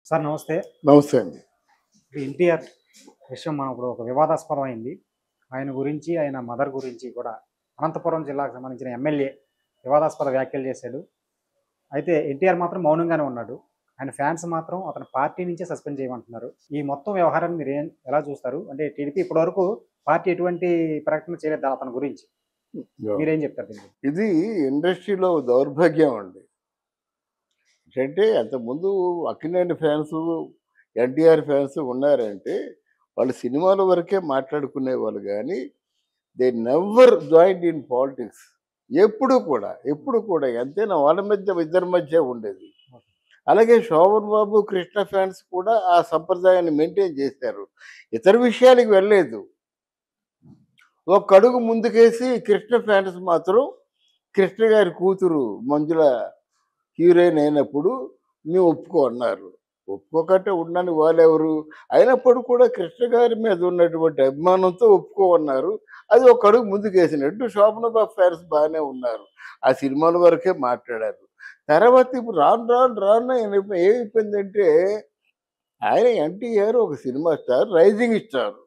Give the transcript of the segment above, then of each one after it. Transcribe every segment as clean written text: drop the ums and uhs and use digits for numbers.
Sir నమస్తే. నమస్తే అండి. ఎన్టీఆర్ విషయం మనం ఇప్పుడు ఒక వివాదాస్పదమైంది. ఆయన గురించి, ఆయన మదర్ గురించి కూడా అనంతపురం జిల్లాకు సంబంధించిన ఎమ్మెల్యే వివాదాస్పద వ్యాఖ్యలు చేశాడు. అయితే ఎన్టీఆర్ మాత్రం మౌనంగానే ఉన్నాడు. ఆయన ఫ్యాన్స్ మాత్రం అతని పార్టీ నుంచే సస్పెండ్ చేయమంటున్నారు. ఈ మొత్తం వ్యవహారాన్ని మీరు ఎలా చూస్తారు? అంటే టీడీపీ ఇప్పటివరకు పార్టీ ఎటువంటి ప్రకటన చేయలేదు అతని గురించి. మీరేం చెప్తారు దీనికి? ఇది ఇండస్ట్రీలో దౌర్భాగ్యం అండి. అంటే అంతకుముందు అక్కినేని ఫ్యాన్స్, ఎన్టీఆర్ ఫ్యాన్స్ ఉన్నారంటే వాళ్ళు సినిమాల వరకే మాట్లాడుకునేవాళ్ళు కానీ they never joined in politics. ఎప్పుడు కూడా ఎంతైనా వాళ్ళ మధ్య ఇద్దరి మధ్య ఉండేది. అలాగే శోభన్ బాబు, కృష్ణ ఫ్యాన్స్ కూడా ఆ సంప్రదాయాన్ని మెయింటైన్ చేశారు. ఇతర విషయాలకు వెళ్ళలేదు. ఒక అడుగు ముందుకేసి కృష్ణ ఫ్యాన్స్ మాత్రం కృష్ణ గారి కూతురు మంజుల హీరోయిన్ అయినప్పుడు మేము ఒప్పుకో అన్నారు. ఒప్పుకోకంటే ఉండని వాళ్ళెవరు? అయినప్పుడు కూడా కృష్ణ గారి మీద ఉన్నటువంటి అభిమానంతో ఒప్పుకోమన్నారు. అది ఒక అడుగు ముందుకేసినట్టు శోభన్ బాబు ఫ్యాన్స్ బాగానే ఉన్నారు. ఆ సినిమాల వరకే మాట్లాడారు. తర్వాత ఇప్పుడు రాను ఏమైపోయిందంటే ఆయన ఎన్టీఆర్ ఒక సినిమా స్టార్, రైజింగ్ స్టార్.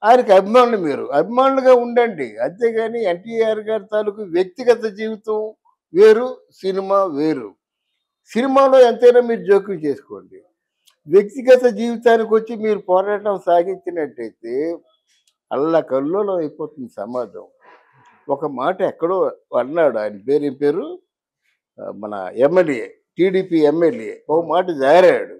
ఆయనకి అభిమానులు మీరు అభిమానులుగా ఉండండి. అంతేగాని ఎన్టీఆర్ గారి తాలూకు వ్యక్తిగత జీవితం వేరు, సినిమా వేరు. సినిమాలో ఎంతైనా మీరు జోక్యం చేసుకోండి. వ్యక్తిగత జీవితానికి వచ్చి మీరు పోరాటం సాగించినట్టయితే అల్లకల్లోలం అయిపోతుంది సమాజం. ఒక మాట ఎక్కడో అన్నాడు, ఆయన పేరు మన ఎమ్మెల్యే, టీడీపీ ఎమ్మెల్యే ఒక మాట జారాడు.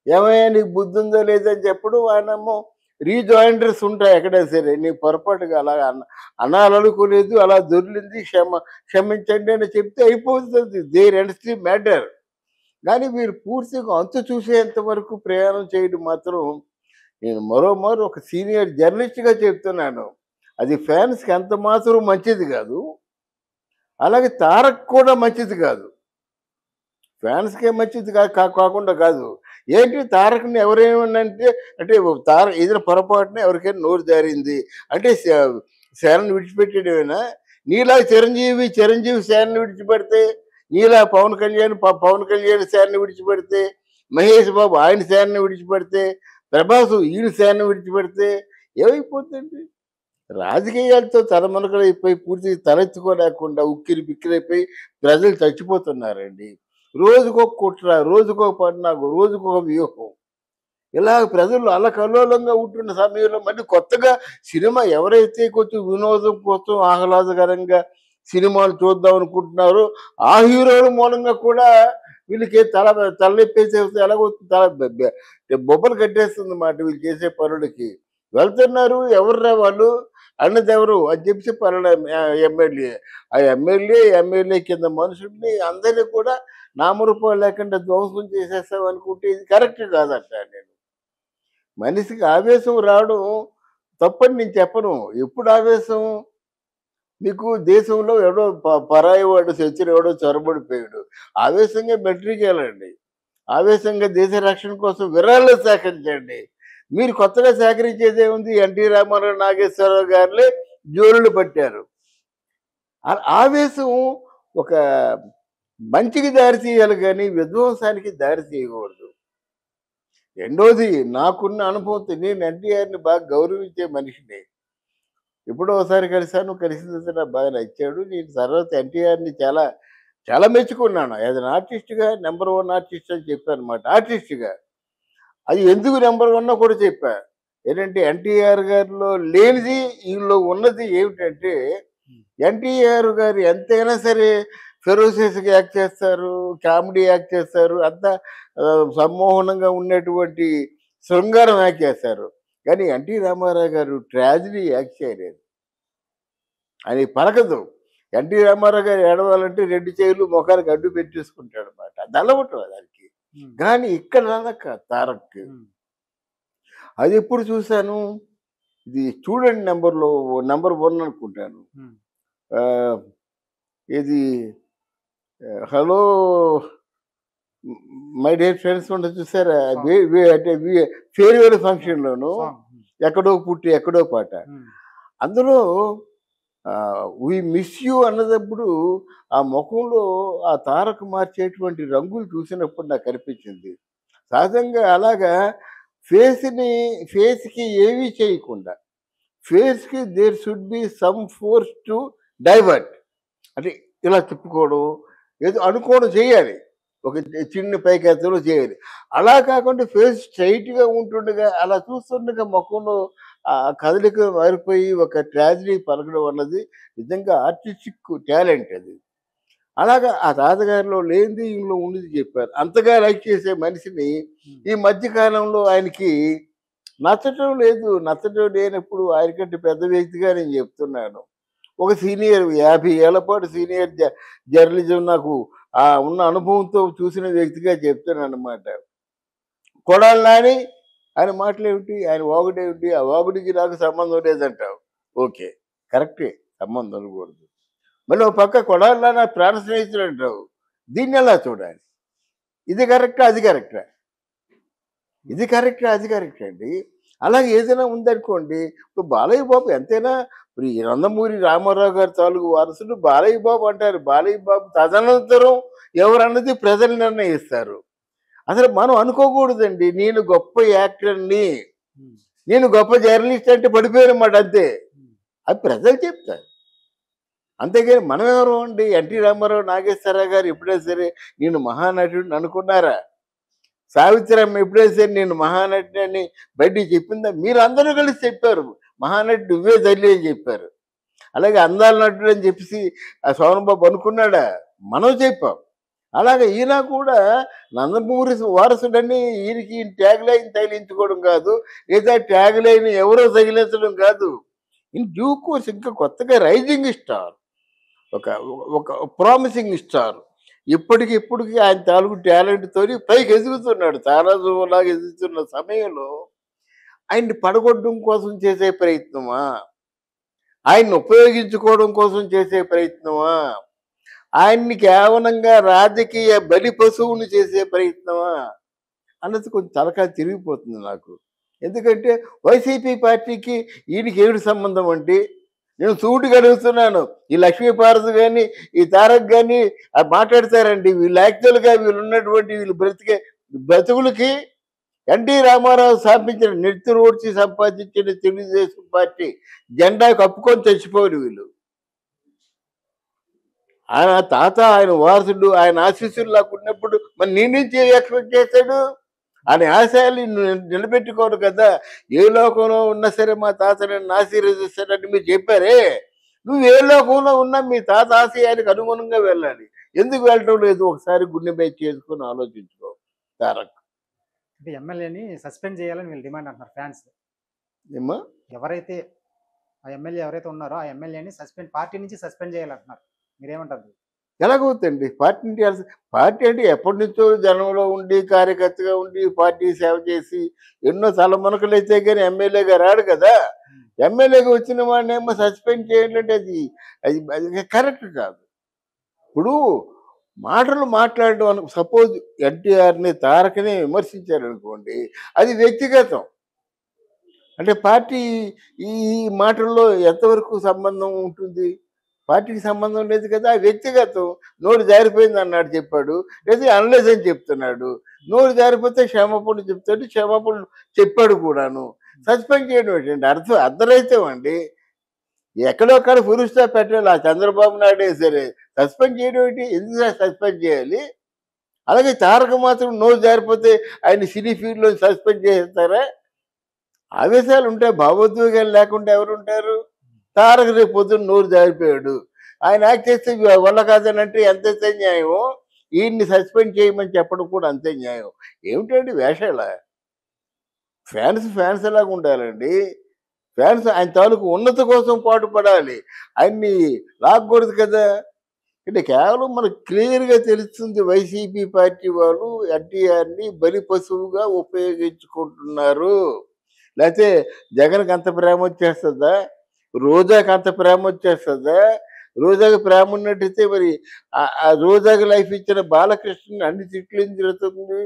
ఏమయ్యా నీకు బుద్ధి ఉందో లేదని చెప్పడం, ఆయనేమో రీజాయిండర్స్ ఉంటాయి ఎక్కడైనా సరే, నీ పొరపాటుగా అలా అనాలనుకోలేదు, అలా దొర్లింది, క్షమించండి అని చెప్తే అయిపోతుంది. There ends the matter. కానీ మీరు పూర్తిగా అంతు చూసేంత వరకు ప్రయాణం చేయడం మాత్రం నేను మరోమారు ఒక సీనియర్ జర్నలిస్ట్గా చెప్తున్నాను, అది ఫ్యాన్స్కి ఎంత మాత్రం మంచిది కాదు. అలాగే తారక్ కూడా మంచిది కాదు. ఫ్యాన్స్కే మంచిది కాకుండా కాదు. ఏంటి తారక్ని ఎవరేమన్నంటే అంటే తారక్ ఏదైనా పొరపాటున ఎవరికైనా నోరు జారింది అంటే సేనని విడిచిపెట్టేయడమేనా? నీలా చిరంజీవి సేనని విడిచిపెడితే, నీలా పవన్ కళ్యాణ్ సేనని విడిచిపెడితే, మహేష్ బాబు ఆయన సేనని విడిచిపెడితే, ప్రభాస్ ఈయన సేనని విడిచిపెడితే ఏమైపోతుంది? రాజకీయాలతో తలమునకలైపోయి పూర్తిగా తలెత్తుకోలేకుండా ఉక్కిరి బిక్కిరైపోయి ప్రజలు చచ్చిపోతున్నారండి. రోజుకొక కుట్ర, రోజుకొక పన్నాగు, రోజుకొక వ్యూహం. ఇలా ప్రజలు అల్లకల్లోలంగా ఉంటున్న సమయంలో మళ్ళీ కొత్తగా సినిమా ఎవరైతే కొంచెం వినోదం కోసం ఆహ్లాదకరంగా సినిమాలు చూద్దాం అనుకుంటున్నారో ఆ హీరోల మూలంగా కూడా వీళ్ళకి తలనొప్పేసే ఎలాగో బొబ్బలు కట్టేస్తుంది అన్నమాట వీళ్ళు చేసే పనులకి. వెళ్తున్నారు, ఎవర్రా వాళ్ళు అన్నదెవరు అని చెప్పి పనుల ఎమ్మెల్యే. ఆ ఎమ్మెల్యే కింద మనుషుల్ని అందరినీ కూడా నామరూపాలు లేకుండా ధ్వంసం చేసేస్తాం అనుకుంటే ఇది కరెక్ట్ కాదంట. నేను మనిషికి ఆవేశం రావడం తప్పని నేను చెప్పను. ఎప్పుడు ఆవేశం? మీకు దేశంలో ఎవడో పరాయి వాడు శత్రు ఎవడో చొరబడిపోయాడు, ఆవేశంగా మిలిటరీకి వెళ్ళండి, ఆవేశంగా దేశ రక్షణ కోసం విరాళాలు సేకరించండి. మీరు కొత్తగా సేకరించేది ఏముంది? ఎన్టీ రామారావు, నాగేశ్వరరావు గారులే జోరులు పట్టారు. ఆవేశం ఒక మంచికి దారి తీయాలి కానీ విధ్వంసానికి దారి తీయకూడదు. రెండోది, నాకున్న అనుభవంతో నేను ఎన్టీఆర్ని బాగా గౌరవించే మనిషిని. ఎప్పుడో ఒకసారి కలిసిన తర్వాత నాకు బాగా నచ్చాడు. నేను తర్వాత ఎన్టీఆర్ని చాలా చాలా మెచ్చుకున్నాను. యాజ్ అన్ ఆర్టిస్ట్గా నెంబర్ 1 ఆర్టిస్ట్ అని చెప్పాను అనమాట. ఆర్టిస్ట్గా అది ఎందుకు నెంబర్ 1 కూడా చెప్పా. ఏంటంటే ఎన్టీఆర్ గారిలో లేనిది వీళ్ళు ఉన్నది ఏమిటంటే, ఎన్టీఆర్ గారు ఎంతైనా సరే ఫెరోసియస్గా యాక్ట్ చేస్తారు, కామెడీ యాక్ట్ చేస్తారు, అంతా సమ్మోహనంగా ఉన్నటువంటి శృంగారం యాక్ట్ చేస్తారు. కానీ ఎన్టీ రామారావు గారు ట్రాజడీ యాక్ట్ చేయలేదు. ఆయన పలకదు. ఎన్టీ రామారావు గారు ఏడవాలంటే 2 చేతులు ముఖానికి అడ్డు పెట్టేసుకుంటాడు అనమాట. అది అలవాటు దానికి. కానీ ఇక్కడ తారక్ అది ఎప్పుడు చూశాను, ఇది చూడండి నెంబర్ 1 అనుకుంటాను. ఇది హలో మై డియర్ ఫ్రెండ్స్ ఉంటుంది చూసారా, అంటే ఫేర్వెల్ ఫంక్షన్లోను ఎక్కడో పుట్టి ఎక్కడో పాట. అందులో వి మిస్ యూ అన్నదప్పుడు ఆ ముఖంలో ఆ తారక మార్చేటువంటి రంగులు చూసినప్పుడు నాకు అనిపించింది. సహజంగా అలాగా ఫేస్‌కి ఏమీ చేయకుండా, ఫేస్‌కి there should be some force to divert. అంటే ఇలా తిప్పుకోవడం, ఏదో అనుకోవడం చేయాలి. ఒక చిన్న పైకెత్తడం చేయాలి. అలా కాకుండా ఫేస్ స్ట్రెయిట్‌గా ఉంటుండగా, అలా చూస్తుండగా మొఖంలో కదలిక మారిపోయి ఒక ట్రాజడీ పలకడం అన్నది నిజంగా ఆర్టిస్టిక్ టాలెంట్ అది. అలాగా ఆ తాతగారిలో లేనిది ఈయనలో ఉన్నది చెప్పారు. అంతగా లైక్ చేసే మనిషిని ఈ మధ్య కాలంలో ఆయనకి నచ్చటం లేదు. నచ్చటం లేనప్పుడు ఆయనకంటే పెద్ద వ్యక్తిగా నేను చెప్తున్నాను. ఒక సీనియర్ 50 ఏళ్ల పాటు సీనియర్ జర్నలిజం నాకు ఉన్న అనుభవంతో చూసిన వ్యక్తిగా చెప్తానన్నమాట. కొడాలి నాని ఆయన మాటలేమిటి? ఆయన వాగుడేమిటి? ఆ వాగుడికి నాకు సంబంధం లేదంటావు. ఓకే. కరెక్టే. సంబంధం ఉండకూడదు. మళ్ళీ ఒక పక్క కొడాలి నాని నా ప్రాణ స్నేహితుడు అంటావు. దీన్నెలా చూడాలి? ఇది కరెక్టా? అది కరెక్టా? ఇది కరెక్టా? అది కరెక్టా అండి. అలాగే ఏదైనా ఉందనుకోండి, ఇప్పుడు బాలయ్య బాబు ఎంతైనా ఇప్పుడు ఈ నందమూరి రామారావు గారి తాలూకు వారసుడు బాలయ్య బాబు అంటారు. బాలయ్య బాబు తదనంతరం ఎవరన్నది ప్రజలు నిర్ణయిస్తారు. అసలు మనం అనుకోకూడదండి. నేను గొప్ప యాక్టర్‌ని, నేను గొప్ప జర్నలిస్ట్ అంటే పడిపోయానన్నమాట అంతే. అది ప్రజలు చెప్తారు. అంతేగాని మనం ఎవరు అండి? ఎన్టీ రామారావు, నాగేశ్వరరావు గారు ఎప్పుడైనా సరే నేను మహానటుడిని అనుకున్నారా? సావిత్రమ్మ ఎప్పుడైనా సరే నేను మహానటిని అని బయటికి చెప్పిందా? మీరందరూ కలిసి చెప్పారు. మహానటి నువ్వే తల్లి అని చెప్పారు. అలాగే అందాల నటుడు అని చెప్పేసి ఆ సోనం బాబు అనుకున్నాడా? మనం చెప్పాం. అలాగే ఈయన కూడా నందమూరి వారసుడని ఈయనకి ట్యాగ్ లైన్ తగిలించుకోవడం కాదు, లేదా ట్యాగ్ లైన్ ఎవరో తగిలించడం కాదు. ఇన్ డ్యూ కోర్స్ ఇంకా కొత్తగా రైజింగ్ స్టార్, ఒక ఒక ప్రామిసింగ్ స్టార్. ఇప్పటికి ఆయన తాలూకు టాలెంట్‌తోని పైకి ఎదుగుతున్నాడు. తారాజువ్వలాగా ఎదుగుతున్న సమయంలో ఆయన్ని పడగొట్టడం కోసం చేసే ప్రయత్నమా? ఆయన్ని ఉపయోగించుకోవడం కోసం చేసే ప్రయత్నమా? ఆయన్ని కేవలంగా రాజకీయ బలి పశువుని చేసే ప్రయత్నమా? అన్నది కొంచెం తలకాయ తిరిగిపోతుంది నాకు. ఎందుకంటే వైసీపీ పార్టీకి ఈయనకి ఏమిటి సంబంధం అంటే, నేను సూటిగా అడుగుతున్నాను. ఈ లక్ష్మీపార్వతి గాని, ఈ తారక్ గాని మాట్లాడతారండి. వీళ్ళు యాక్చువల్‌గా వీళ్ళున్నటువంటి వీళ్ళు బ్రతికే బ్రతుకులకి ఎన్టీ రామారావు స్థాపించిన నెత్తురు ఓడ్చి సంపాదించిన తెలుగుదేశం పార్టీ జెండా కప్పుకొని చచ్చిపోరు వీళ్ళు. ఆయన తాత, ఆయన వారసుడు, ఆయన ఆశీస్సులు నాకున్నప్పుడు మరి నీ నుంచి ఏం ఎక్స్‌పెక్ట్ చేశాడు? ఆయన ఆశయాల్ని నిలబెట్టుకోరు కదా! ఏ లోకంలో ఉన్నా సరే మా తాత నన్ను ఆశీర్వదిస్తాడని మీరు చెప్పారే! నువ్వు ఏ లోకంలో ఉన్నా మీ తాత ఆశయానికి అనుగుణంగా వెళ్ళాలి. ఎందుకు వెళ్ళటం లేదు? ఒకసారి గుండెపై చేసుకొని ఆలోచించుకో తారక్. అంటే ఎమ్మెల్యేని సస్పెండ్ చేయాలని వీళ్ళు డిమాండ్ అంటున్నారు ఫ్యాన్స్. ఏమ్మా? ఎవరైతే ఆ ఎమ్మెల్యే ఎవరైతే ఉన్నారో ఆ ఎమ్మెల్యేని పార్టీ నుంచి సస్పెండ్ చేయాలంటున్నారు. మీరేమంటారు? ఎలాగవుతండి? పార్టీ అంటే ఎప్పటినుంచో జనంలో ఉండి, కార్యకర్తగా ఉండి, పార్టీ సేవ చేసి ఎన్నో తలమునకలైతే గాని ఎమ్మెల్యేగా రాడు కదా! ఎమ్మెల్యేగా వచ్చిన వాడినేమో సస్పెండ్ చేయాలంటే అది అది అది కరెక్ట్ కాదు. ఇప్పుడు మాటలు మాట్లాడడం సపోజ్ ఎన్టీఆర్‌ని, తారకని విమర్శించారనుకోండి, అది వ్యక్తిగతం. అంటే పార్టీ ఈ మాటల్లో ఎంతవరకు సంబంధం ఉంటుంది? పార్టీకి సంబంధం లేదు కదా! వ్యక్తిగతం. నోరు జారిపోయింది అన్నాడు చెప్పాడు. లేదా అనలేదని చెప్తున్నాడు. నోరు జారిపోతే క్షమాపణలు చెప్తాడు. క్షమాపణలు చెప్పాడు కూడాను. సస్పెండ్ చేయడం ఏంటండి? అర్ధరహితం అండి. ఎక్కడో అక్కడ ఫుల్ స్టాప్ పెట్టాలి. ఆ చంద్రబాబు నాయుడే సరే. సస్పెండ్ చేయడం ఏంటి? ఎందుకు సస్పెండ్ చేయాలి? అలాగే తారక మాత్రం నోరు జారిపోతే ఆయన సినీ ఫీల్డ్‌లో సస్పెండ్ చేసేస్తారా? ఆవేశాలు ఉంటాయి. భావోద్వేగాలు లేకుండా ఎవరుంటారు? తారక రేపు పొద్దున్న నోరు జారిపోయాడు. ఆయన యాక్ట్ చేస్తే వల్ల కాదని అంటే ఎంతైతే న్యాయమో, ఈయన్ని సస్పెండ్ చేయమని చెప్పడం కూడా అంతే న్యాయం. ఏమిటండి వేషాలా? ఫ్యాన్స్ ఎలాగా ఉండాలండి? ఫ్యాన్స్ ఆయన తాలూకు ఉన్నతి కోసం పాటుపడాలి. ఆయన్ని లాక్కూడదు కదా! అంటే కేవలం మనకు క్లియర్‌గా తెలుస్తుంది వైసీపీ పార్టీ వాళ్ళు ఎన్టీఆర్‌ని బలి పశువుగా ఉపయోగించుకుంటున్నారు. లేతే జగన్‌కి అంత ప్రేమొచ్చేస్తదా? రోజాకి అంత ప్రేమొచ్చేస్తదా? రోజాకి ప్రేమ ఉన్నట్టయితే మరి ఆ రోజాకి లైఫ్ ఇచ్చిన బాలకృష్ణని అన్ని తిట్లు ఎందుకు తిడుతుంది?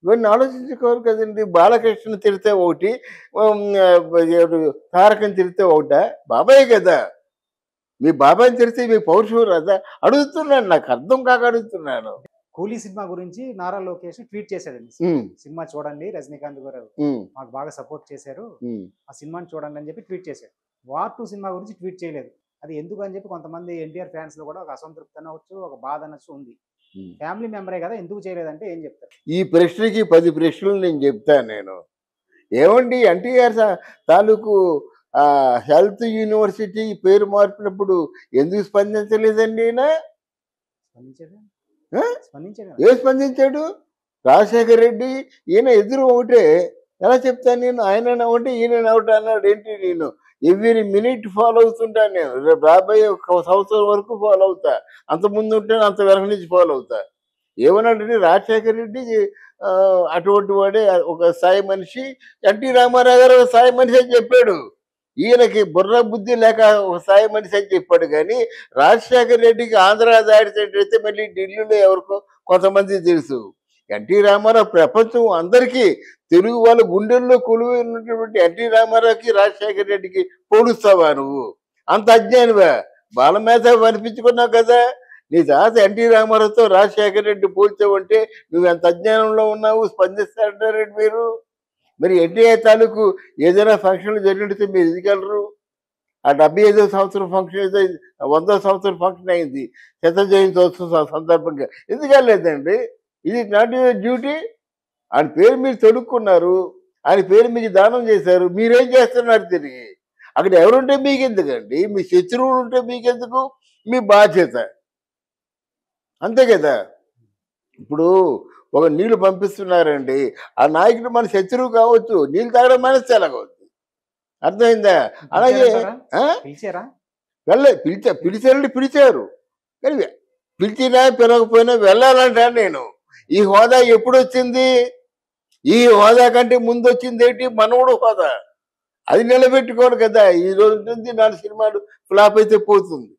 ఇవన్నీ ఆలోచించుకోవాలి కదండీ! బాలకృష్ణని తిడితే ఒకటి, ఎవరు తారకని తిడితే ఒకటా? బాబాయే కదా! మీ బాబాయ్ని తెలిస్తే మీ పౌరుషం రాదా? అడుగుతున్నాను, నాకు అర్థం కాక అడుగుతున్నాను. కూలీ సినిమా గురించి నారా లోకేష్ ట్వీట్ చేశాడండి. ఉమ్, సినిమా చూడండి, రజనీకాంత్ గారు ఉమ్, మాకు బాగా సపోర్ట్ చేశారు, ఉమ్. ఆ సినిమాని చూడండి అని చెప్పి ట్వీట్ చేశాడు. వార్ 2 సినిమా గురించి ట్వీట్ చేయలేదు. అది ఎందుకు అని చెప్పి కొంతమంది ఎన్టీఆర్ ఫ్యాన్స్ లో కూడా ఒక అసంతృప్తి అనవచ్చు, ఒక బాధ అనొచ్చు ఉంది. ఉమ్. ఫ్యామిలీ మెంబరే కదా, ఎందుకు చేయలేదంటే ఏం చెప్తారు? ఈ ప్రశ్నకి 10 ప్రశ్నలు నేను చెప్తాను నేను. ఏమండి ఎన్టీఆర్ తాలూకు హెల్త్ యూనివర్సిటీ పేరు మార్పినప్పుడు ఎందుకు స్పందించలేదండి ఈయన? స్పందించాడు ఆ? స్పందించాడు కదా. ఏ స్పందించాడు? రాజశేఖర్ రెడ్డి ఈయన ఎదురు ఒకటే. ఎలా చెప్తాను నేను? ఆయన ఒకటి ఈయన ఒకటి అన్నాడు ఏంటి? నేను ఎవ్రీ మినిట్ ఫాలో అవుతుంటాను. నేను రేపు రాబోయే 1 సంవత్సరం వరకు ఫాలో అవుతా. అంత ముందు ఉంటే అంత వెనక నుంచి ఫాలో అవుతా. ఏమన్నాడంటే రాజశేఖర్ రెడ్డి ఆ, అటువంటి వాడే ఒక స్థాయి మనిషి, ఎన్టీ రామారావు గారు ఒక స్థాయి మనిషి అని చెప్పాడు. ఈయనకి బుర్ర బుద్ధి లేక ఒక స్థాయి మనిషి అని చెప్పాడు. కానీ రాజశేఖర్ రెడ్డికి ఆంధ్ర దాడితే మళ్ళీ ఢిల్లీలో ఎవరికో కొంతమంది తెలుసు. ఎన్టీ రామారావు ప్రపంచం అందరికీ, తెలుగు వాళ్ళ గుండెల్లో కొలువై ఉన్నటువంటి ఎన్టీ రామారావుకి రాజశేఖర్ రెడ్డికి పోలుస్తావా నువ్వు? అంత అజ్ఞానివా? బాలమేధ అనిపించుకున్నావు కదా. నీ తాత ఎన్టీ రామారావుతో రాజశేఖర రెడ్డి పోల్చావంటే నువ్వు ఎంత అజ్ఞానంలో ఉన్నావు. స్పందిస్తారంటారండి మీరు. మరి ఎన్టీఆర్ తాలూకు ఏదైనా ఫంక్షన్లు జరిగితే మీరు ఎదిగలరు. ఆ 75వ సంవత్సరం ఫంక్షన్ ఏదో 100వ సంవత్సరం ఫంక్షన్ అయింది శత జయంతోత్సవం సందర్భంగా, ఎందుకు వెళ్ళలేదండి? ఇది నాట్ యువర్ డ్యూటీ. ఆయన పేరు మీరు తొడుక్కున్నారు, ఆయన పేరు మీకు దానం చేశారు, మీరేం చేస్తున్నారు తిరిగి? అక్కడ ఎవరుంటే మీకెందుకండి? మీ శత్రువులు ఉంటే మీకెందుకు? మీ బాధ్యత అంతే కదా. ఇప్పుడు ఒక నీళ్లు పంపిస్తున్నారండి, ఆ నాయకుడు మన శత్రువు కావచ్చు, నీళ్ళు తాగడం మనసు ఎలాగవుతుంది? అర్థమైందా? అలాగే పిలిచారంటారా? ఆ? పిలిచారా? పిలిచారండి, పిలిచారు. కానీ పిలిచినా పిలవకపోయినా వెళ్ళాలంటాను నేను. ఈ హోదా ఎప్పుడు వచ్చింది? ఈ హోదా కంటే ముందు వచ్చింది ఏంటి? మనవుడు హోదా. అది నిలబెట్టుకోడు కదా. ఈ రోజు ఉంటుంది, 4 సినిమాలు ఫ్లాప్ అయితే పోతుంది.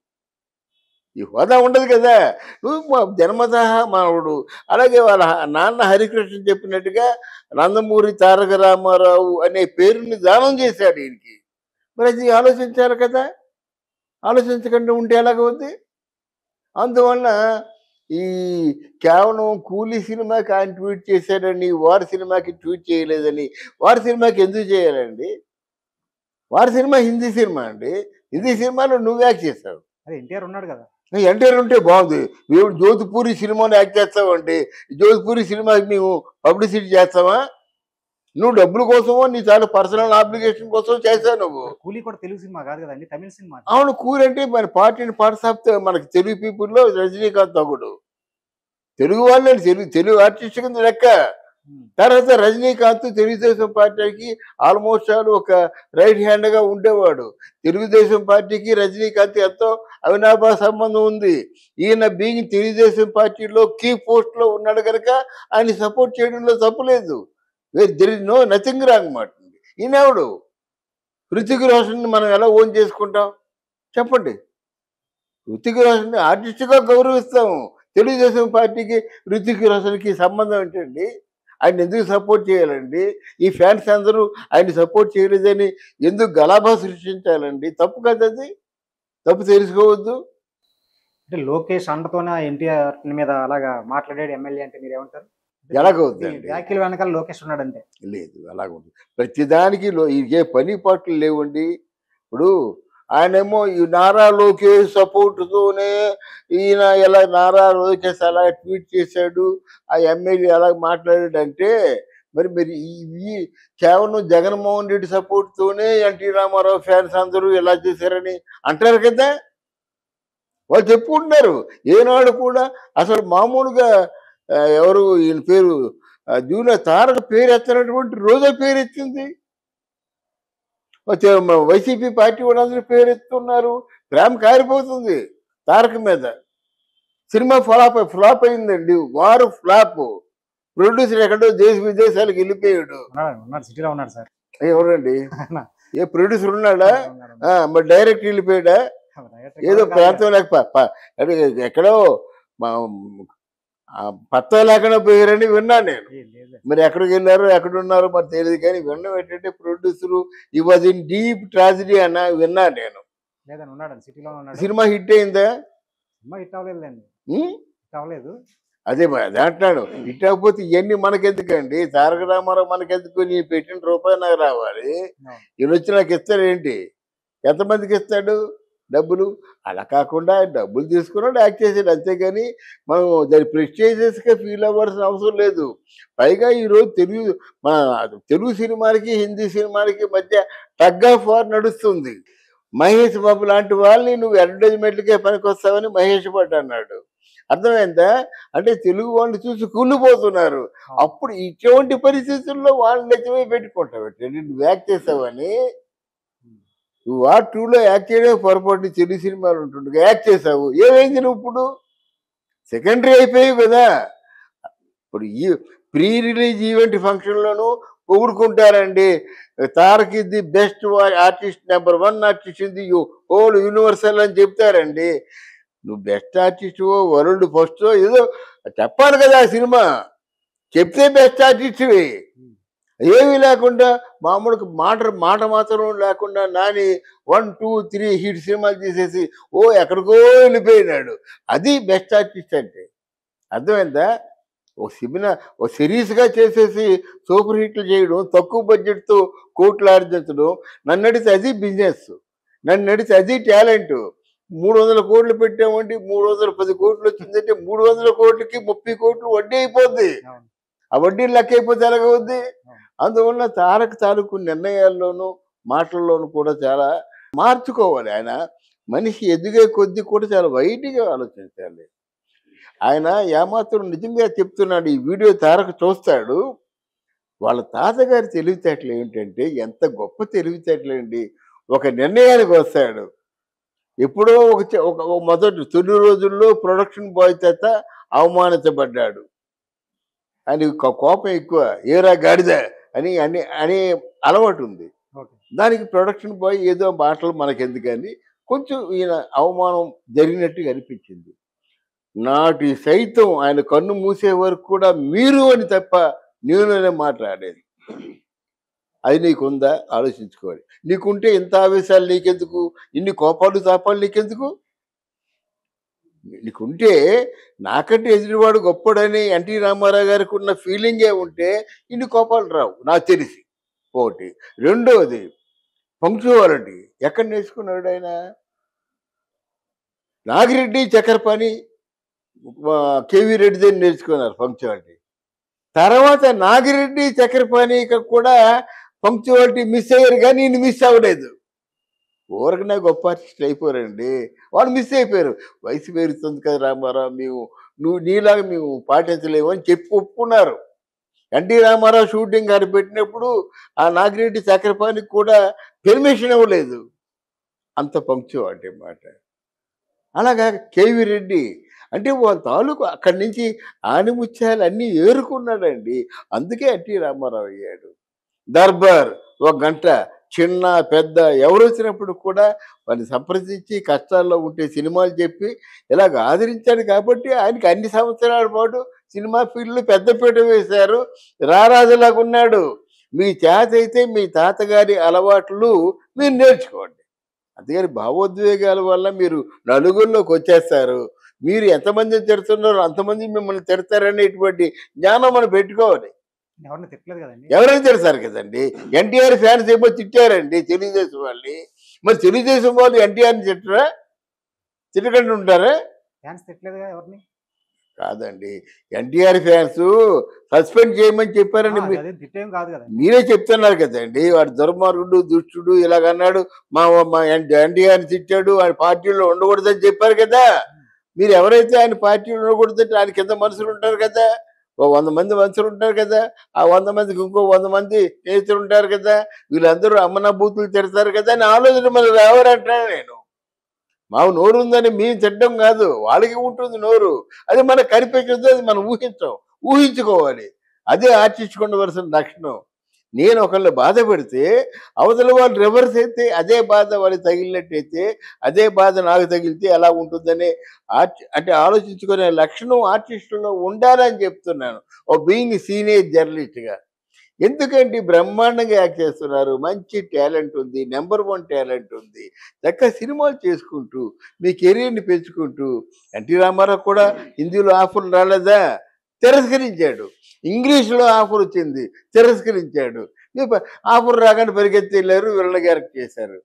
ఈ హోదా ఉండదు కదా. నువ్వు జన్మతః మానవుడు. అలాగే వాళ్ళ నాన్న హరికృష్ణ చెప్పినట్టుగా నందమూరి తారక రామారావు అనే పేరుని దానం చేశాడు ఈయనకి. మరి అది ఆలోచించాలి కదా. ఆలోచించకుండా ఉంటే ఎలాగవుద్ది? అందువలన ఈ కేవలం కూలీ సినిమాకి ఆయన ట్వీట్ చేశాడని, వారి సినిమాకి ట్వీట్ చేయలేదని. వారి సినిమాకి ఎందుకు చేయాలండి? వారి సినిమా హిందీ సినిమా అండి. హిందీ సినిమాలో నువ్వు యాక్ట్ చేశావు. అదే ఎన్టీఆర్ ఉన్నాడు కదా. ఎన్టీఆర్ ఉంటే బాగుంది. మేము జ్యోతిపూరి సినిమాలో యాక్ట్ చేస్తామండి. జ్యోతిపూరి సినిమాకి మేము పబ్లిసిటీ చేస్తామా? నువ్వు డబ్బుల కోసమో నీ చాలా పర్సనల్ అప్లికేషన్ కోసం చేశావు నువ్వు. కూలీ కూడా తెలుగు సినిమా కాదు కదండి, తమిళ సినిమా. అవును, కూరంటే మన పార్ట్స్ ఆఫ్ మనకి తెలుగు పీపుల్లో రజనీకాంత్ ఒకడు. తెలుగు వాళ్ళని తెలుగు ఆర్టిస్ట్ కింద లెక్క. తర్వాత రజనీకాంత్ తెలుగుదేశం పార్టీకి ఆల్మోస్ట్ ఆల్ ఒక రైట్ హ్యాండ్గా ఉండేవాడు. తెలుగుదేశం పార్టీకి రజనీకాంత్ ఎంతో అవినాభావ సంబంధం ఉంది. ఈయన బీయింగ్ తెలుగుదేశం పార్టీలో కీ పోస్ట్లో ఉన్నాడు కనుక ఆయన సపోర్ట్ చేయడంలో తప్పులేదు. There is no nothing wrong మాట. ఈయనెవడు? హృతిక్ రోషన్ మనం ఎలా ఓన్ చేసుకుంటాం చెప్పండి? హృతిక్ రోషన్ ఆర్టిస్ట్గా గౌరవిస్తాము. తెలుగుదేశం పార్టీకి హృతిక్ రోషన్కి సంబంధం ఏంటండి? ఆయన ఎందుకు సపోర్ట్ చేయాలండి? ఈ ఫ్యాన్స్ అందరూ ఆయన సపోర్ట్ చేయలేదని ఎందుకు గలాభా సృష్టించాలండి? తప్పు కదా అది. తప్పు తెలుసుకోవద్దు. అంటే లోకేష్ అండతోనే ఎన్టీఆర్ మీద అలాగా మాట్లాడాడు ఎమ్మెల్యే అంటే మీరు ఏమంటారు? ఎలాగవుద్దండి? వ్యాఖ్యల వెనకాల లోకేష్ ఉన్నాడంటే లేదు, అలాగుంది. ప్రతిదానికి ఏ పని పాటలు లేవండి. ఇప్పుడు ఆయనేమో ఈ నారా లోకేష్ సపోర్ట్తోనే ఈయన ఎలా నారా లోకేష్ అలా ట్వీట్ చేశాడు, ఆ ఎమ్మెల్యే ఎలా మాట్లాడాడంటే మరి మరి ఈ కేవలం జగన్మోహన్ రెడ్డి సపోర్ట్తోనే ఎన్టీ రామారావు ఫ్యాన్స్ అందరూ ఎలా చేశారని అంటారు కదా. వాళ్ళు చెప్పుకుంటున్నారు. ఏనాడు కూడా అసలు మామూలుగా ఎవరు ఈయన పేరు జూనియర్ తారక పేరు ఎత్తనటువంటి రోజా పేరు ఎత్తింది. వైసీపీ పార్టీ వాళ్ళందరూ పేరు ఎత్తున్నారు. ప్రేమ కారిపోతుంది తారక మీద. సినిమా ఫ్లాప్ అయిందండి. వారు ఫ్లాప్. ప్రొడ్యూసర్ ఎక్కడో దేశ విదేశాలకు వెళ్ళిపోయాడు. ఉన్నాడు, సిటీలో ఉన్నాడు సార్. ఎవరండి? ఏ ప్రొడ్యూసర్ ఉన్నాడా? మరి డైరెక్ట్ వెళ్ళిపోయాడా? ఏదో ప్రాంతం లేక ఎక్కడో పత్తా లేకుండా పోయారని విన్నాను నేను. మరి ఎక్కడికి వెళ్ళారో ఎక్కడున్నారో మరి తెలియదు. కానీ విన్నాం ఏంటంటే ప్రొడ్యూసరు ఈ వాజ్ ఇన్ డీప్ ట్రాజడీ అన్న విన్నాను నేను. లేదండి, ఉన్నాడండి, సిటీలోనే ఉన్నాడు. సినిమా హిట్ అయిందా? సినిమా హిట్ అవ్వలేదులేండి, ఉమ్? హిట్ అవ్వలేదు. అదే మరి అదే అంటున్నాడు. హిట్ అవ్వకపోతే ఇవన్నీ మనకెందుకండి? తారక రామారావు మనకెందుకు? నీ పెట్టిన రూపాయి నాకు రావాలి, అవును. ఈయన వచ్చి నాకు ఇస్తాడు ఏంటి? ఎంతమందికి ఇస్తాడు డబ్బులు? అలా కాకుండా ఆయన డబ్బులు తీసుకున్నాడు, యాక్ట్ చేసాడు, అంతేగాని మనం దాని ప్రెస్టేజియస్గా ఫీల్ అవ్వాల్సిన అవసరం లేదు. పైగా ఈరోజు మన తెలుగు సినిమాలకి హిందీ సినిమాలకి మధ్య టగ్ ఆఫ్ వార్ నడుస్తుంది. మహేష్ బాబు లాంటి వాళ్ళని నువ్వు అడ్వర్టైజ్మెంట్లకే పనికొస్తావని మహేష్ భట్ అన్నాడు. అర్థమైందా? అంటే తెలుగు వాళ్ళు చూసి కుళ్ళిపోతున్నారు. అవును. అప్పుడు ఇటువంటి పరిస్థితుల్లో వాళ్ళు నిజమే పెట్టుకుంటావు. నువ్వు యాక్ట్ చేసావని, ఉమ్. నువ్వు వార్ టూలో యాక్ట్ చేయడమే పొరపాటు. తెలుగు సినిమాలు ఉంటుండగా యాక్ట్ చేసావు, ఏమైంది నువ్వు ఇప్పుడు? సెకండరీ అయిపోయావు కదా. ఇప్పుడు ఈ ప్రీ రిలీజ్ ఈవెంట్ ఫంక్షన్లోనూ పొగుడుకుంటారండి, Tarak the best artist, number 1 artist in the whole universal అని చెప్తారండి. నువ్వు బెస్ట్ ఆర్టిస్ట్ వరల్డ్ ఫస్ట్ ఏదో చెప్పాలి కదా. ఆ సినిమా చెప్తే బెస్ట్ ఆర్టిస్ట్వి. ఉమ్. ఏమీ లేకుండా మామూలుగా మాట మాత్రం లేకుండా నాని 1, 2, 3 హిట్ సినిమాలు తీసేసి ఎక్కడికో వెళ్ళిపోయినాడు. అది బెస్ట్ ఆర్టిస్ట్ అంటే. అర్థమైందా? ఓ సిరీస్గా చేసేసి సూపర్ హిట్లు చేయడం, తక్కువ బడ్జెట్తో కోట్లు ఆర్జించడం, నన్ను అడిగితే అది బిజినెస్, నన్ను అడిగితే అది టాలెంట్. 300 కోట్లు పెట్టామంటే 310 కోట్లు వచ్చిందంటే 300 కోట్లకి 30 కోట్లు వడ్డీ అయిపోద్ది. అవును. ఆ వడ్డీ లెక్క అయిపోతే ఎలాగవుద్ది? అవును. అందువల్ల తాలూకు నిర్ణయాల్లోనూ మాటల్లోనూ కూడా చాలా మార్చుకోవాలి. ఆయన మనిషి ఎదిగే కొద్దీ కూడా చాలా వైట్గా ఆలోచించాలి. ఆయన ఏమాత్రం నిజంగా చెప్తున్నాడు, ఈ వీడియో తారక చూస్తాడు. వాళ్ళ తాతగారి తెలివితేటలు ఏమిటంటే ఎంత గొప్ప తెలివితేటలండి. ఒక నిర్ణయానికి వస్తాడు. ఎప్పుడో ఒక మొదటి తొలి రోజుల్లో ప్రొడక్షన్ బాయ్ చేత అవమానించబడ్డాడు. ఆయనకి కోపం ఎక్కువ, ఏరా గాడిద అని అని అనే అలవాటు ఉంది. ఓకే. దానికి ప్రొడక్షన్ బాయ్ ఏదో మాటలు మనకెందుకని కొంచెం ఈయన అవమానం జరిగినట్టుగా అనిపించింది. నాటి సైతం ఆయన కన్ను మూసే వరకు కూడా మీరు అని తప్ప నేను అనే మాట్లాడేది. అది నీకుందా? ఆలోచించుకోవాలి. నీకుంటే ఇంత ఆవేశాలు నీకెందుకు? ఇన్ని కోపాలు తాపాలు నీకెందుకు? నీకుంటే నాకంటే ఎదుటివాడు గొప్పడని ఎన్టీ రామారావు గారికి ఉన్న ఫీలింగే ఉంటే ఇన్ని కోపాలు రావు నాకు తెలిసి. ఒకటి. రెండోది పంక్చువాలిటీ. ఎక్కడ నేర్చుకున్నాడు ఆయన? నాగిరెడ్డి, చక్రపాణి, కేవీ రెడ్డి దగ్గర నేర్చుకున్నారు పంక్చువాలిటీ. తర్వాత నాగిరెడ్డి, చక్రపాణికి కూడా పంక్చువాలిటీ మిస్ అయ్యారు, కానీ ఈయన మిస్ అవ్వలేదు. ఊరకనే గొప్ప ఆర్టిస్ట్ అయిపోయారండి, వాళ్ళు మిస్ అయిపోయారు. వయసు పెరుగుతుంది కదా రామారావు, నువ్వు నీలాగా మేము పాటించలేము అని చెప్పి ఒప్పుకున్నారు. ఎన్టీ రామారావు షూటింగ్ గారు పెట్టినప్పుడు ఆ నాగిరెడ్డి, చక్రపాణికి కూడా పెర్మిషన్ ఇవ్వలేదు. అంత పంక్చువాలిటీ అన్నమాట. అలాగా కేవీ రెడ్డి అంటే వాళ్ళ తాలూకు అక్కడి నుంచి ఆనిముత్యాలు అన్నీ ఏరుకున్నాడండి. అందుకే ఎన్టీ రామారావు అయ్యాడు. దర్బార్ 1 గంట, చిన్న పెద్ద ఎవరు వచ్చినప్పుడు కూడా వారిని సంప్రదించి కష్టాల్లో ఉంటే సినిమాలు చెప్పి ఇలాగ ఆదరించాడు. కాబట్టి ఆయనకి అన్ని సంవత్సరాల పాటు సినిమా ఫీల్డ్లో పెద్దపీట వేశారు. రారాజులాగా ఉన్నాడు. మీ చేత అయితే మీ తాతగారి అలవాట్లు మీరు నేర్చుకోండి. అందుకని భావోద్వేగాల వల్ల మీరు నలుగురిలోకి వచ్చేస్తారు. మీరు ఎంతమందిని తిడుతున్నారో అంతమంది మిమ్మల్ని తిడతారనేటువంటి జ్ఞానం మనం పెట్టుకోవాలి. ఎవరిని తిట్టలేదు కదండి. ఎవరైనా తిడతారు కదండి. ఎన్టీఆర్ ఫ్యాన్స్ ఏమో తిట్టారండి తెలుగుదేశం వాళ్ళని. మరి తెలుగుదేశం వాళ్ళు ఎన్టీఆర్ని తిట్టరా? తిట్టకుండా ఉంటారా? ఫ్యాన్స్ తిట్టలేదుగా ఎవరిని. కాదండి, ఎన్టీఆర్ ఫ్యాన్స్ సస్పెండ్ చేయమని చెప్పారని అదే తిట్టేం కాదు కదండి. మీరే చెప్తున్నారు కదండి. వాడు దుర్మార్గుడు, దుష్టుడు ఇలాగన్నాడు, మా ఎన్టీఆర్ని తిట్టాడు, ఆయన పార్టీలో ఉండకూడదని చెప్పారు కదా. మీరు ఎవరైతే ఆయన పార్టీలో ఉండకూడదంటే ఆయన కింద మనుషులు ఉంటారు కదా, ఓ 100 మంది మనుషులు ఉంటారు కదా. ఆ 100 మందికి ఇంకో 100 మంది స్నేహితులు ఉంటారు కదా. వీళ్ళందరూ అమ్మన బూతులు తిడతారు కదా అని ఆలోచన మనకు రావాలంటాను నేను. మాకు నోరు ఉందని మేము తిట్టడం కాదు, వాళ్ళకి ఉంటుంది నోరు. అది మనకు కనిపించదు, అది మనం ఊహించుకోవాలి. అదే ఆర్టిస్ట్ ఉండవలసిన లక్షణం. నేను ఒకళ్ళని బాధ పెడితే అవతల వాళ్ళు రివర్స్ అయితే అదే బాధ వాళ్ళకి తగిలినట్టయితే అదే బాధ నాకు తగిలితే ఎలా ఉంటుందని అంటే ఆలోచించుకునే లక్షణం ఆర్టిస్టులో ఉండాలని చెప్తున్నాను, ఓ బీయింగ్ సీనియర్ జర్నలిస్ట్గా. ఎందుకండి బ్రహ్మాండంగా యాక్ట్ చేస్తున్నారు, మంచి టాలెంట్ ఉంది, నెంబర్ వన్ టాలెంట్ ఉంది, చక్కగా సినిమాలు చేసుకుంటూ మీ కెరీర్ని పెంచుకుంటూ. ఎన్టీ రామారావు కూడా హిందీలో ఆఫర్లు రాలేదా, తిరస్కరించాడు. ఇంగ్లీష్లో ఆఫర్ వచ్చింది, తిరస్కరించాడు. మీ ఆఫర్ రాగానే పరిగెత్తి వెళ్ళారు, వీళ్ళని క్యారెక్ట్ చేశారు.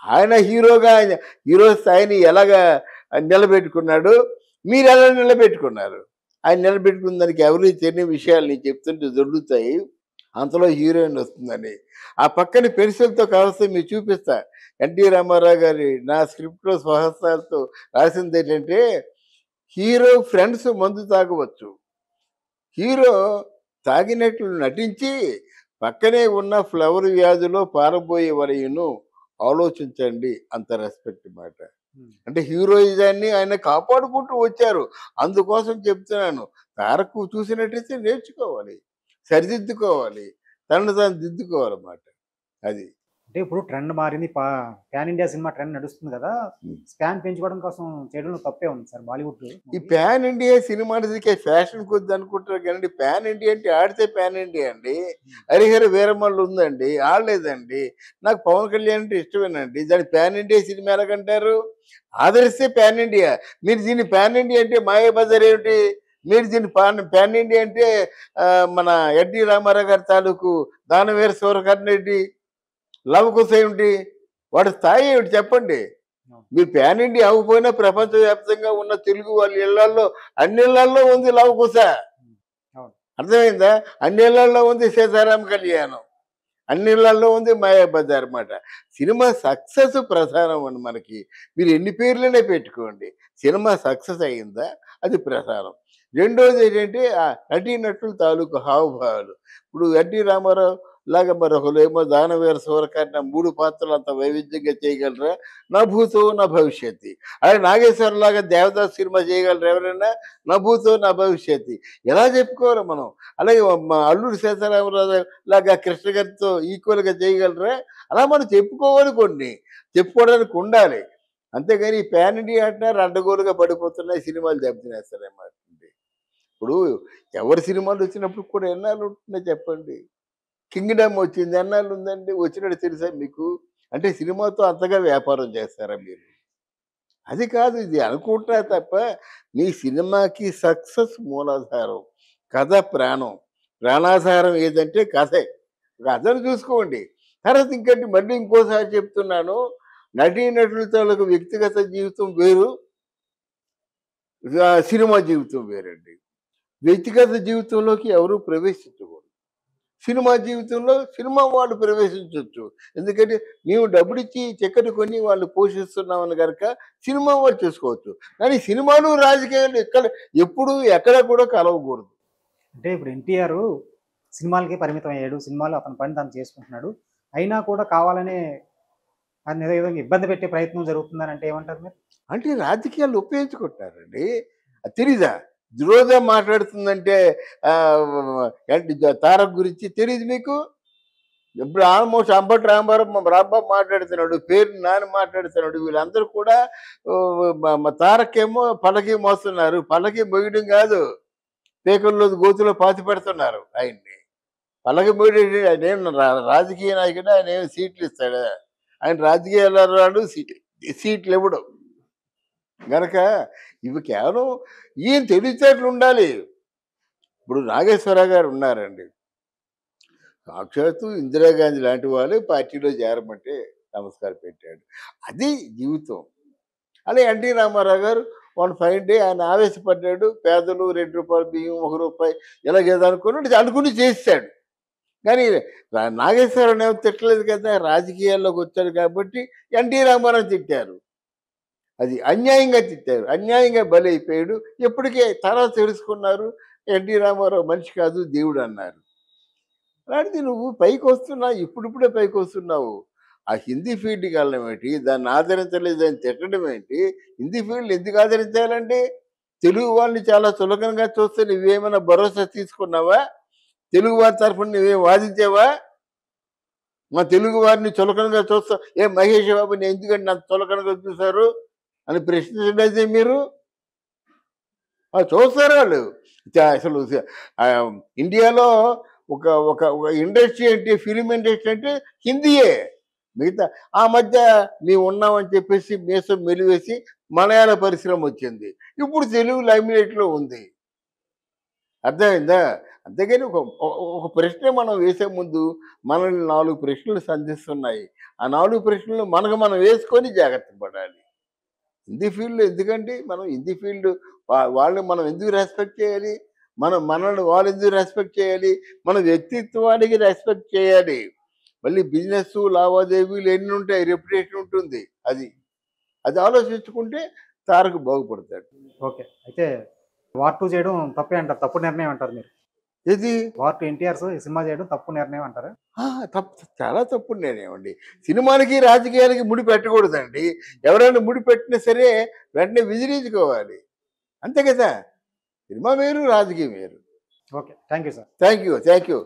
ఆయన హీరోగా హీరో స్థాయిని ఎలాగా నిలబెట్టుకున్నాడు, మీరు ఎలా నిలబెట్టుకున్నారు? ఆయన నిలబెట్టుకున్న దానికి ఎవరికి తెలియని విషయాలు నేను చెప్తుంటే దొరుకుతాయి. అంతలో హీరోయిన్ వస్తుందని ఆ పక్కన పెన్సిల్తో కావస్తే మీరు చూపిస్తా. ఎన్టీ రామారావు గారి నా స్క్రిప్ట్లో స్వహస్తాలతో రాసింది ఏంటంటే, హీరో ఫ్రెండ్స్ మందు తాగవచ్చు, హీరో తాగినట్లు నటించి పక్కనే ఉన్న ఫ్లవర్ వ్యాధిలో పారబోయే వలయును ఆలోచించండి, అంత రెస్పెక్ట్ మాట. అంటే హీరోయిజాన్ని ఆయన కాపాడుకుంటూ వచ్చారు. అందుకోసం చెప్తున్నాను, తారక్ చూసినట్టయితే నేర్చుకోవాలి, సరిదిద్దుకోవాలి, తనను తాను దిద్దుకోవాలన్నమాట. అది. అంటే ఇప్పుడు ట్రెండ్ మారింది, పాన్ ఇండియా సినిమా ట్రెండ్ నడుస్తుంది కదా, స్పాన్ పెంచుకోవడం కోసం చేయడంలో తప్పే ఉంది సార్ బాలీవుడ్. ఈ పాన్ ఇండియా సినిమా ఫ్యాషన్ కొద్ది అనుకుంటారు కానీ పాన్ ఇండియా అంటే ఆడితే పాన్ ఇండియా అండి. హరిహర వీరమల్లు ఉందండి, ఆడలేదండి. నాకు పవన్ కళ్యాణ్ అంటే ఇష్టమేనండి. దాన్ని పాన్ ఇండియా సినిమా ఎలాగంటారు? ఆదరిస్తే పాన్ ఇండియా. మీరు దీన్ని పాన్ ఇండియా అంటే మాయాబజార్ ఏమిటి? మీరు దీన్ని పాన్ ఇండియా అంటే మన ఎన్టీ రామారావు గారి తాలూకు దానవీర సూరకర్ణ రెడ్డి లవకుశ ఏమిటి? వాడి స్థాయి ఏమిటి చెప్పండి? మీరు పాన్ ఇండియా అవ్వకపోయినా ప్రపంచవ్యాప్తంగా ఉన్న తెలుగు వాళ్ళ ఇళ్లలో అన్ని ఇళ్లలో ఉంది లవకుశ. అర్థమైందా? అన్ని ఇళ్లలో ఉంది సీతారామ కళ్యాణం, అన్ని ఇళ్లలో ఉంది మాయాబజార్ అన్నమాట. సినిమా సక్సెస్ ప్రధానం అని మనకి. మీరు ఎన్ని పేర్లనే పెట్టుకోండి, సినిమా సక్సెస్ అయిందా అది ప్రధానం. రెండోది ఏంటంటే ఆ నటీనటుల తాలూకు హావభావాలు. ఇప్పుడు ఎన్టీ రామారావు లాగా మరొకరు ఏమో దానవీర సూరకర్ణ 3 పాత్రలు అంత వైవిధ్యంగా చేయగలరా? నా భూతో నా భవిష్యత్తు. అదే నాగేశ్వర లాగా దేవదాస్ సినిమా చేయగలరా ఎవరైనా? నా భూతో నా భవిష్యత్తు. ఎలా చెప్పుకోవాలి మనం? అలాగే అల్లూరి సీతారామరాజు లాగా కృష్ణ గారితో ఈక్వల్గా చేయగలరా? అలా మనం చెప్పుకోవాలి, కొన్ని చెప్పుకోవడానికి ఉండాలి. అంతేగాని ఈ పాన్ ఇండియా అంటున్నారు, అడ్డగోలుగా పడిపోతున్నాయి సినిమాలు, దెబ్బతినేస్తారన్నమాట. ఇప్పుడు ఎవరి సినిమాలు వచ్చినప్పుడు కూడా ఎన్నాళ్ళు ఉంటుందో చెప్పండి. కింగ్డమ్ వచ్చింది, ఎన్నాళ్ళు ఉందండి? వచ్చినట్టు తెలుసా మీకు? అంటే సినిమాతో అంతగా వ్యాపారం చేస్తారా మీరు? అది కాదు, ఇది అనుకుంటున్నా తప్ప. మీ సినిమాకి సక్సెస్ మూలాధారం, కథ ప్రాణం. ప్రాణాధారం ఏదంటే కథే. కథను చూసుకోండి. తర్వాత ఇంకటి మళ్ళీ ఇంకోసారి చెప్తున్నాను, నటీనటుల తాలూకు వ్యక్తిగత జీవితం వేరు, సినిమా జీవితం వేరండి. వ్యక్తిగత జీవితంలోకి ఎవరు ప్రవేశించకూడదు. సినిమా జీవితంలో సినిమా వాళ్ళు ప్రవేశించవచ్చు. ఎందుకంటే మేము డబ్బులిచ్చి టికెట్ కొని వాళ్ళు పోషిస్తున్నామని కనుక సినిమా వాళ్ళు చేసుకోవచ్చు. కానీ సినిమాలు రాజకీయాలు ఎప్పుడు ఎక్కడ కూడా కలవకూడదు. అంటే ఇప్పుడు ఎన్టీఆర్ సినిమాలకే పరిమితం అయ్యాడు, సినిమాలు అతని పని తను చేసుకుంటున్నాడు, అయినా కూడా కావాలనే ఆయన ఏదో విధంగా ఇబ్బంది పెట్టే ప్రయత్నం జరుగుతుందని అంటే ఏమంటారు మీరు? అంటే రాజకీయాలు ఉపయోగించుకుంటారండి. అది తెలీదా? రోజా మాట్లాడుతుందంటే తారక్ గురించి తెలియదు మీకు? ఇప్పుడు ఆల్మోస్ట్ అంబటి రాంబాబు మాట్లాడుతున్నాడు, పేరు నాని మాట్లాడుతున్నాడు, వీళ్ళందరూ కూడా తారకేమో పల్లకి మోస్తున్నారు. పల్లకి మొయ్యడం కాదు, పేకల్లో గోతులో పాతి పెడుతున్నారు ఆయన్ని. పల్లకి మొయ్యడం. నేను రాజకీయ నాయకుడు, ఆయన ఏమి సీట్లు ఇస్తాడా? ఆయన రాజకీయాల్లో రాడు, సీట్లు ఇవ్వడం గనక ఇవి కేవలం ఈయన తెలివితేటలు ఉండాలి. ఇప్పుడు నాగేశ్వరరావు గారు ఉన్నారండి, సాక్షాత్తు ఇందిరాగాంధీ లాంటి వాళ్ళు పార్టీలో చేరమంటే నమస్కారం పెట్టాడు. అది జీవితం. అలా ఎన్టీ రామారావు గారు వన్ ఫైన్ డే ఆయన ఆవేశపడ్డాడు, పేదలు 2 రూపాయలు బియ్యం, 1 రూపాయి ఎలాగేదో అనుకుని చేస్తాడు. కానీ నాగేశ్వరరావు ఏమో తిట్టలేదు కదా, రాజకీయాల్లోకి వచ్చాడు కాబట్టి ఎన్టీ రామారావు తిట్టారు. అది అన్యాయంగా తిట్టారు, అన్యాయంగా బలైపోయాడు. ఎప్పటికే తర్వాత తెలుసుకున్నారు ఎన్టీ రామారావు మనిషి కాదు, దేవుడు అన్నారు. అలాంటిది నువ్వు పైకి వస్తున్నావు, ఇప్పుడిప్పుడే పైకి వస్తున్నావు. ఆ హిందీ ఫీల్డ్కి వెళ్ళడం ఏంటి, దాన్ని ఆదరించలేదు అని తిట్టడం ఏంటి? హిందీ ఫీల్డ్ ఎందుకు ఆదరించాలంటే తెలుగు వాళ్ళని చాలా చులకనగా చూస్తే నువ్వేమైనా భరోసా తీసుకున్నావా? తెలుగు వారి తరఫున నువ్వేం వాదించావా? మా తెలుగు వారిని చులకనగా చూస్తా, ఏ మహేష్ బాబుని ఎందుకంటే నన్ను చులకనగా చూశారు అని ప్రశ్నించడైతే మీరు చూస్తారు వాళ్ళు. అసలు ఇండియాలో ఒక ఒక ఒక ఇండస్ట్రీ అంటే ఫిలిం ఇండస్ట్రీ అంటే హిందీయే. మిగతా ఆ మధ్య మేము ఉన్నామని చెప్పేసి మీసం మెలివేసి మలయాళ పరిశ్రమ వచ్చింది. ఇప్పుడు తెలుగు లైమ్‌లైట్‌లో ఉంది. అర్థమైందా? అంతేగాని ఒక ప్రశ్న మనం వేసే ముందు మనల్ని 4 ప్రశ్నలు సంధిస్తున్నాయి. ఆ 4 ప్రశ్నలు మనకు మనం వేసుకొని జాగ్రత్త పడాలి. హిందీ ఫీల్డ్‌లో ఎందుకండి? మనం హిందీ ఫీల్డ్ వాళ్ళని మనం ఎందుకు రెస్పెక్ట్ చేయాలి? మనల్ని వాళ్ళు ఎందుకు రెస్పెక్ట్ చేయాలి? మన వ్యక్తిత్వానికి రెస్పెక్ట్ చేయాలి. మళ్ళీ బిజినెస్సు, లావాదేవీలు ఎన్ని ఉంటాయి. రెప్యుటేషన్ ఉంటుంది. అది. అది ఆలోచించుకుంటే తారక్ బాగుపడతాడు. ఓకే. అయితే 'వార్ 2' చేయడం తప్పే అంటారు. తప్పు నిర్ణయం అంటారు మీరు. ఏది? 'వార్ 2' ఎన్టీఆర్ ఈ సినిమా చేయడం తప్పు నిర్ణయం అంటారా? ఆ! చాలా తప్పుడు నిర్ణయమండి. సినిమాలకి, రాజకీయాలకి ముడి పెట్టకూడదండి. ఎవరైనా ముడి పెట్టినా సరే వెంటనే విదిలించుకోవాలి. అంతే కదా! సినిమా వేరు, రాజకీయం వేరు. Okay. Thank you sir. Thank you.